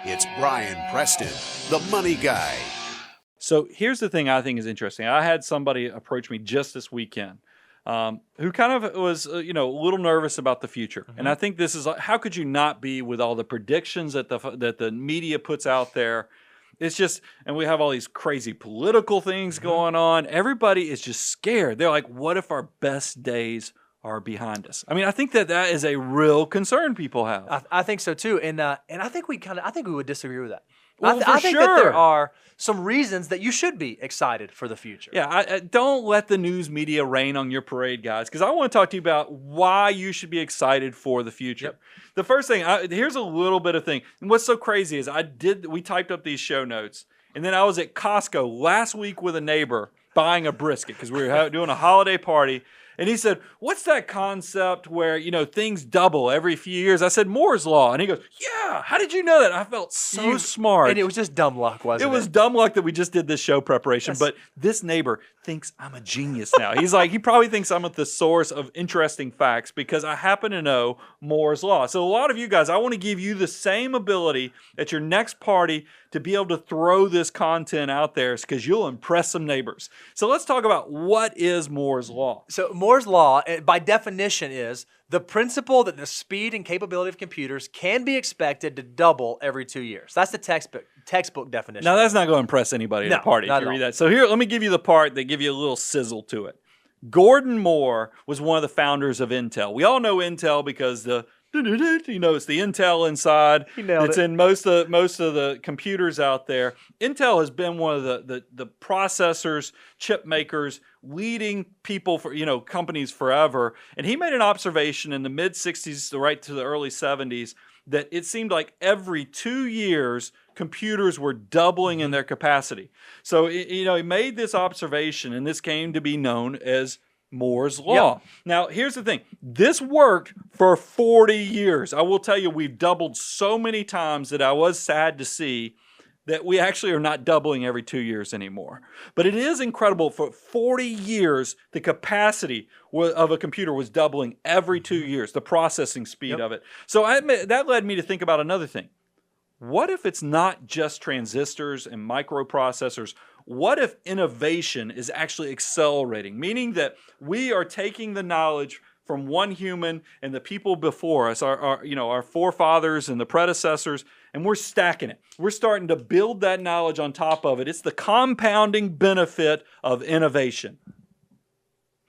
It's Brian Preston, the money guy. So here's the thing I think is interesting. I had somebody approach me just this weekend who kind of was, a little nervous about the future. And I think this is, how could you not be with all the predictions that the media puts out there? It's just, and we have all these crazy political things going on. Everybody is just scared. They're like, what if our best days are behind us? I mean, I think that is a real concern people have. I think so too, and I think we would disagree with that. Well, I think that sure. there are some reasons that you should be excited for the future. Yeah, I don't let the news media rain on your parade, guys, because I want to talk to you about why you should be excited for the future. Yep. The first thing, here's a little bit of thing. And what's so crazy is we typed up these show notes, and then I was at Costco last week with a neighbor buying a brisket because we were doing a holiday party. And he said, what's that concept where, things double every few years? I said, Moore's Law. And he goes, yeah, how did you know that? I felt so smart. And it was just dumb luck, wasn't it? It was dumb luck that we just did this show preparation. Yes. But this neighbor thinks I'm a genius now. He's like, he probably thinks I'm at the source of interesting facts because I happen to know Moore's Law. So a lot of you guys, I want to give you the same ability at your next party to be able to throw this content out there because you'll impress some neighbors. So let's talk about what is Moore's Law. So Moore's Law, by definition, is the principle that the speed and capability of computers can be expected to double every 2 years. That's the textbook definition. Now, that's not going to impress anybody at a party if you read that. So here, let me give you the part that give you a little sizzle to it. Gordon Moore was one of the founders of Intel. We all know Intel because it's the Intel inside. It's in most of the computers out there. Intel has been one of the processors, chip makers, leading people for companies forever. And he made an observation in the mid 60s right to the early 70s that it seemed like every 2 years computers were doubling in their capacity. So he made this observation, and this came to be known as Moore's Law. Yep. Now, here's the thing. This worked for 40 years. I will tell you, we've doubled so many times that I was sad to see that we actually are not doubling every 2 years anymore. But it is incredible. For 40 years, the capacity of a computer was doubling every 2 years, the processing speed of it. So that led me to think about another thing. What if it's not just transistors and microprocessors? What if innovation is actually accelerating, meaning that we are taking the knowledge from one human and the people before us, our forefathers and the predecessors, and we're stacking it. We're starting to build that knowledge on top of it. It's the compounding benefit of innovation.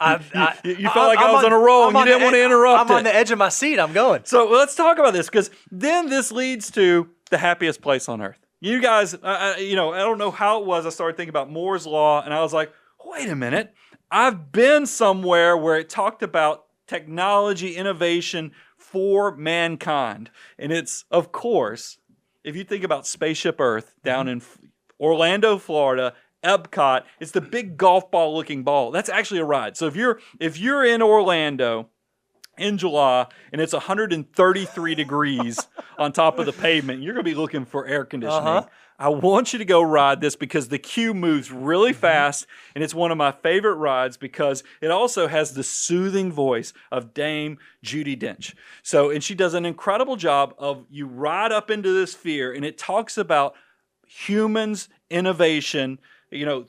You felt like I was on a roll and you didn't want to interrupt I'm on the edge of my seat. I'm going. So let's talk about this, because then this leads to the happiest place on earth. You guys, I don't know how it was. I started thinking about Moore's Law, and I was like, wait a minute. I've been somewhere where it talked about technology innovation for mankind. And it's, of course, if you think about Spaceship Earth down in Orlando, Florida, Epcot, it's the big golf ball looking ball. That's actually a ride. So if you're in Orlando in July and it's 133 degrees on top of the pavement, you're going to be looking for air conditioning. I want you to go ride this because the queue moves really fast, and it's one of my favorite rides because it also has the soothing voice of Dame Judi Dench. And she does an incredible job of, you ride up into this sphere, and it talks about humans' innovation,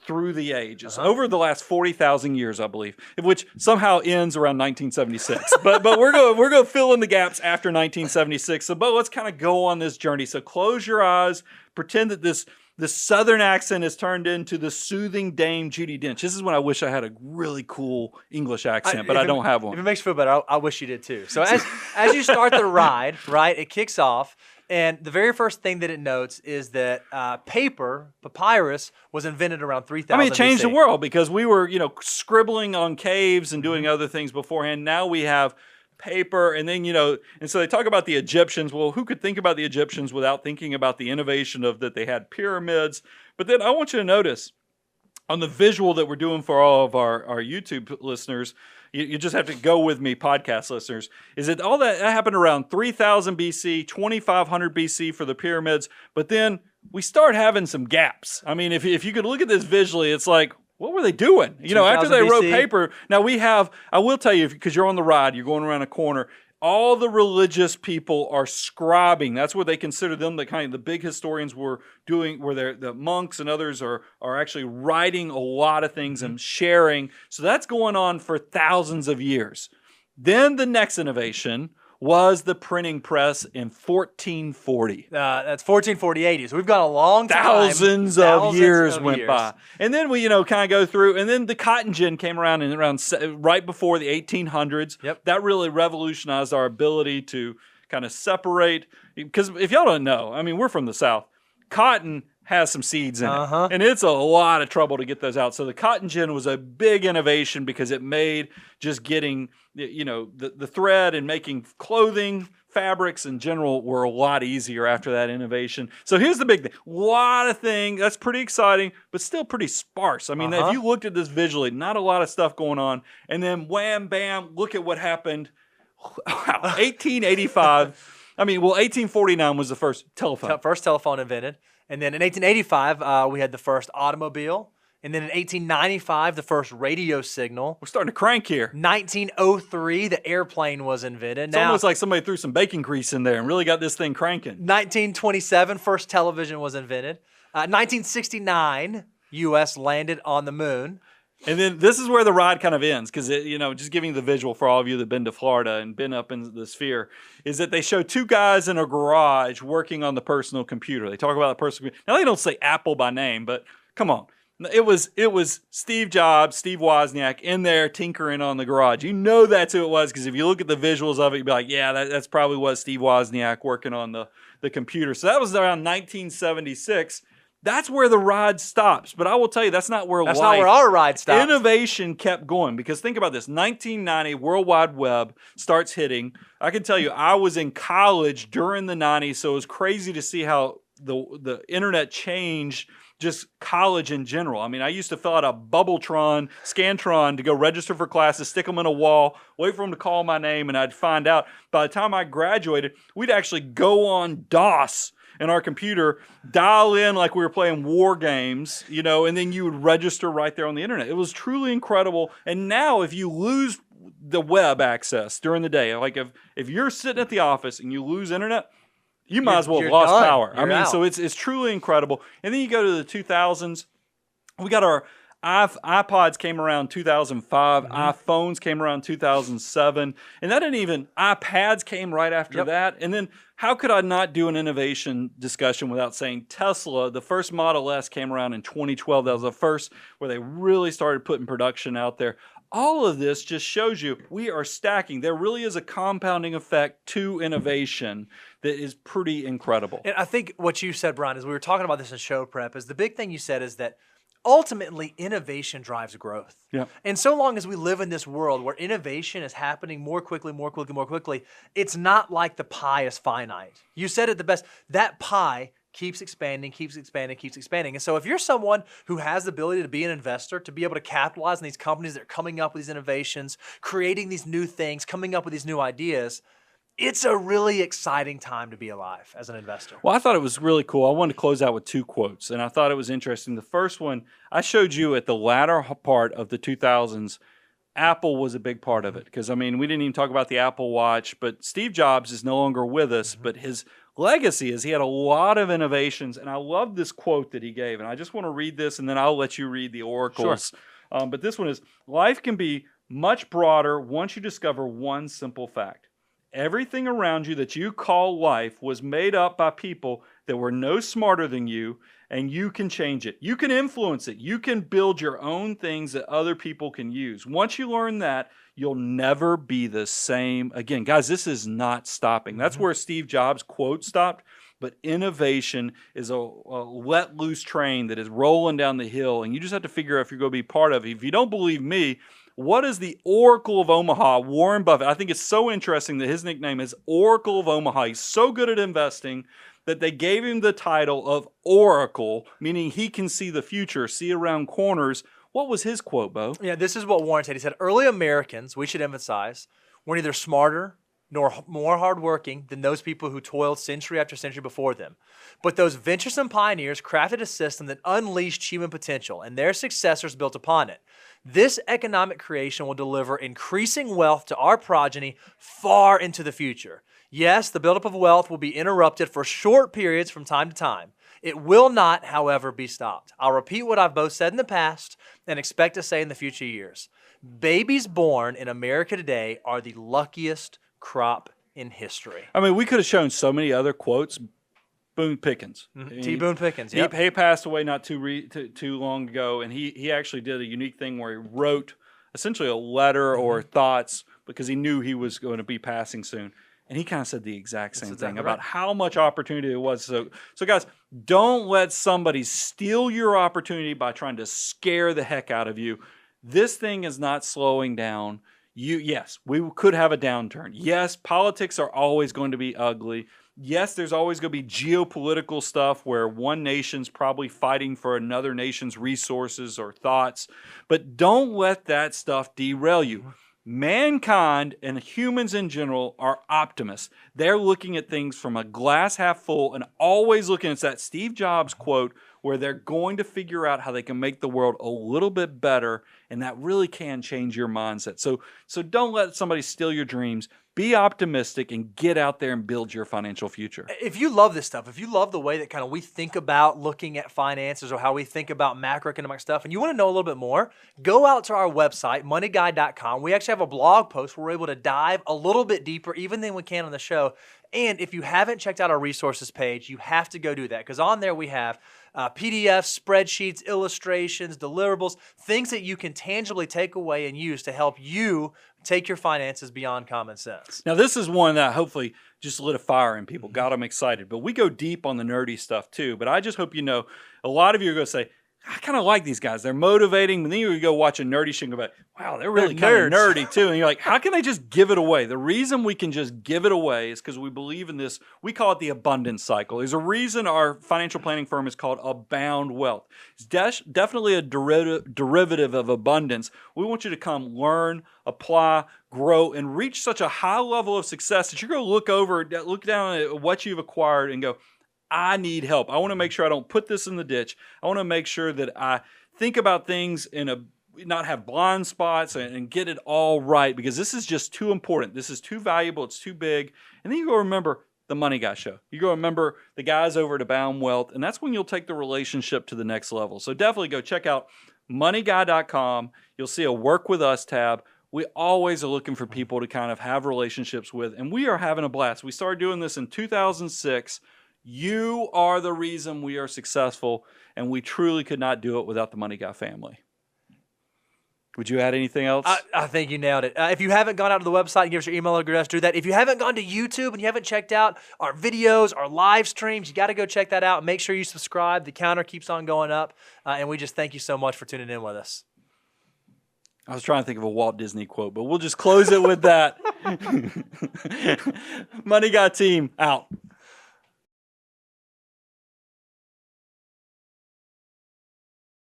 through the ages, over the last 40,000 years, I believe, which somehow ends around 1976. but we're going to fill in the gaps after 1976. So, but let's kind of go on this journey. So close your eyes, pretend that this Southern accent is turned into the soothing Dame Judi Dench. This is when I wish I had a really cool English accent, but I don't have one. If it makes you feel better, I wish you did too. So as you start the ride, right, it kicks off. And the very first thing that it notes is that papyrus, was invented around 3000 I mean, it changed BC. the world because we were, scribbling on caves and doing other things beforehand. Now we have paper, and then, and so they talk about the Egyptians. Well, who could think about the Egyptians without thinking about the innovation of that they had pyramids? But then I want you to notice on the visual that we're doing for all of our YouTube listeners, you just have to go with me, podcast listeners, is that all that happened around 3000 BC, 2500 BC for the pyramids, but then we start having some gaps. I mean, if you could look at this visually, it's like, what were they doing? After they wrote BC. paper, now we have, I will tell you, because you're on the ride, you're going around a corner, all the religious people are scribing. That's what they consider them. The big historians were doing, where the monks and others are actually writing a lot of things and sharing. So that's going on for thousands of years. Then the next innovation was the printing press in 1440. That's 1440 So we've got a long time. Thousands of years went by. And then we, kind of go through, and then the cotton gin came around right before the 1800s. Yep. That really revolutionized our ability to kind of separate. Because if y'all don't know, I mean, we're from the South. Cotton has some seeds in it. And it's a lot of trouble to get those out. So the cotton gin was a big innovation because it made just getting, the thread and making clothing, fabrics in general were a lot easier after that innovation. So here's the big thing. A lot of things. That's pretty exciting, but still pretty sparse. I mean, if you looked at this visually, not a lot of stuff going on. And then wham, bam, look at what happened. Wow, 1885. 1849 was the first telephone. First telephone invented. And then in 1885, we had the first automobile. And then in 1895, the first radio signal. We're starting to crank here. 1903, the airplane was invented. It's almost like somebody threw some bacon grease in there and really got this thing cranking. 1927, first television was invented. 1969, U.S. landed on the moon. And then this is where the ride kind of ends, because, just giving the visual for all of you that have been to Florida and been up in the Sphere, is that they show two guys in a garage working on the personal computer. They talk about the personal computer. Now, they don't say Apple by name, but come on. It was Steve Jobs, Steve Wozniak in there tinkering on the garage. You know that's who it was, because if you look at the visuals of it, you'd be like, yeah, that's probably was Steve Wozniak working on the computer. So that was around 1976. That's where the ride stops. But I will tell you, that's not where our ride stops. Innovation kept going, because think about this. 1990, World Wide Web starts hitting. I can tell you, I was in college during the 90s, so it was crazy to see how the internet changed just college in general. I mean, I used to fill out a Bubbletron, Scantron to go register for classes, stick them in a wall, wait for them to call my name, and I'd find out. By the time I graduated, we'd actually go on DOS in our computer, dial in like we were playing war games, and then you would register right there on the internet. It was truly incredible. And now if you lose the web access during the day, like if you're sitting at the office and you lose internet, you might as well have lost power. You're out. So it's truly incredible. And then you go to the 2000s. We got our iPods came around 2005. iPhones came around 2007. And that didn't even, iPads came right after that. And then how could I not do an innovation discussion without saying Tesla, the first Model S came around in 2012. That was the first where they really started putting production out there. All of this just shows you we are stacking. There really is a compounding effect to innovation that is pretty incredible. And I think what you said, Brian, as we were talking about this in show prep, is the big thing you said is that ultimately innovation drives growth. Yeah. And so long as we live in this world where innovation is happening more quickly, it's not like the pie is finite. You said it the best. That pie keeps expanding. And so if you're someone who has the ability to be an investor, to be able to capitalize on these companies that are coming up with these innovations, creating these new things, coming up with these new ideas, it's a really exciting time to be alive as an investor. Well, I thought it was really cool. I wanted to close out with two quotes, and I thought it was interesting. The first one, I showed you at the latter part of the 2000s, Apple was a big part of it. Because, we didn't even talk about the Apple Watch, but Steve Jobs is no longer with us, but his legacy is he had a lot of innovations, and I love this quote that he gave, and I just want to read this, and then I'll let you read the oracles. Sure. But this one is, life can be much broader once you discover one simple fact. Everything around you that you call life was made up by people that were no smarter than you, and you can change it. You can influence it. You can build your own things that other people can use. Once you learn that, you'll never be the same again. Guys, this is not stopping. That's where Steve Jobs' quote stopped. But innovation is a let loose train that is rolling down the hill, and you just have to figure out if you're going to be part of it. If you don't believe me, what is the Oracle of Omaha, Warren Buffett? I think it's so interesting that his nickname is Oracle of Omaha. He's so good at investing that they gave him the title of Oracle, meaning he can see the future, see around corners. What was his quote, Bo? Yeah, this is what Warren said. He said, early Americans, we should emphasize, were neither smarter nor more hardworking than those people who toiled century after century before them. But those venturesome pioneers crafted a system that unleashed human potential, and their successors built upon it. This economic creation will deliver increasing wealth to our progeny far into the future. Yes, the buildup of wealth will be interrupted for short periods from time to time. It will not, however, be stopped. I'll repeat what I've both said in the past and expect to say in the future years. Babies born in America today are the luckiest crop in history. I mean, we could have shown so many other quotes. Boone Pickens. T. Boone Pickens, yep. He passed away not too long ago, and he actually did a unique thing where he wrote essentially a letter or thoughts because he knew he was going to be passing soon. And he kind of said the exact same thing about how much opportunity it was. So guys, don't let somebody steal your opportunity by trying to scare the heck out of you. This thing is not slowing down. Yes, we could have a downturn. Yes, politics are always going to be ugly. Yes, there's always going to be geopolitical stuff where one nation's probably fighting for another nation's resources or thoughts. But don't let that stuff derail you. Mankind and humans in general are optimists. They're looking at things from a glass half full and always looking at that Steve Jobs quote where they're going to figure out how they can make the world a little bit better, and that really can change your mindset. So don't let somebody steal your dreams. Be optimistic and get out there and build your financial future. If you love this stuff, if you love the way that kind of we think about looking at finances or how we think about macroeconomic stuff, and you want to know a little bit more, go out to our website, moneyguy.com. We actually have a blog post where we're able to dive a little bit deeper, even than we can on the show. And if you haven't checked out our resources page, you have to go do that, because on there we have PDFs, spreadsheets, illustrations, deliverables, things that you can tangibly take away and use to help you take your finances beyond common sense. Now, this is one that hopefully just lit a fire in people, got them excited. But we go deep on the nerdy stuff too. But I just hope you know, a lot of you are going to say, I kind of like these guys. They're motivating. But then you go watch a nerdy show and go, wow, they're really kind of nerdy too. And you're like, how can they just give it away? The reason we can just give it away is because we believe in this. We call it the abundance cycle. There's a reason our financial planning firm is called Abound Wealth. It's definitely a derivative of abundance. We want you to come learn, apply, grow, and reach such a high level of success that you're going to look down at what you've acquired and go, I need help. I want to make sure I don't put this in the ditch. I want to make sure that I think about things not have blind spots and get it all right, because this is just too important. This is too valuable. It's too big. And then you go remember the Money Guy Show. You go remember the guys over at Abound Wealth, and that's when you'll take the relationship to the next level. So definitely go check out moneyguy.com. You'll see a Work With Us tab. We always are looking for people to kind of have relationships with, and we are having a blast. We started doing this in 2006. You are the reason we are successful, and we truly could not do it without the Money Guy family. Would you add anything else? I think you nailed it. If you haven't gone out to the website and give us your email address, do that. If you haven't gone to YouTube and you haven't checked out our videos, our live streams, you got to go check that out. Make sure you subscribe. The counter keeps on going up, and we just thank you so much for tuning in with us. I was trying to think of a Walt Disney quote, but we'll just close it with that. Money Guy team, out.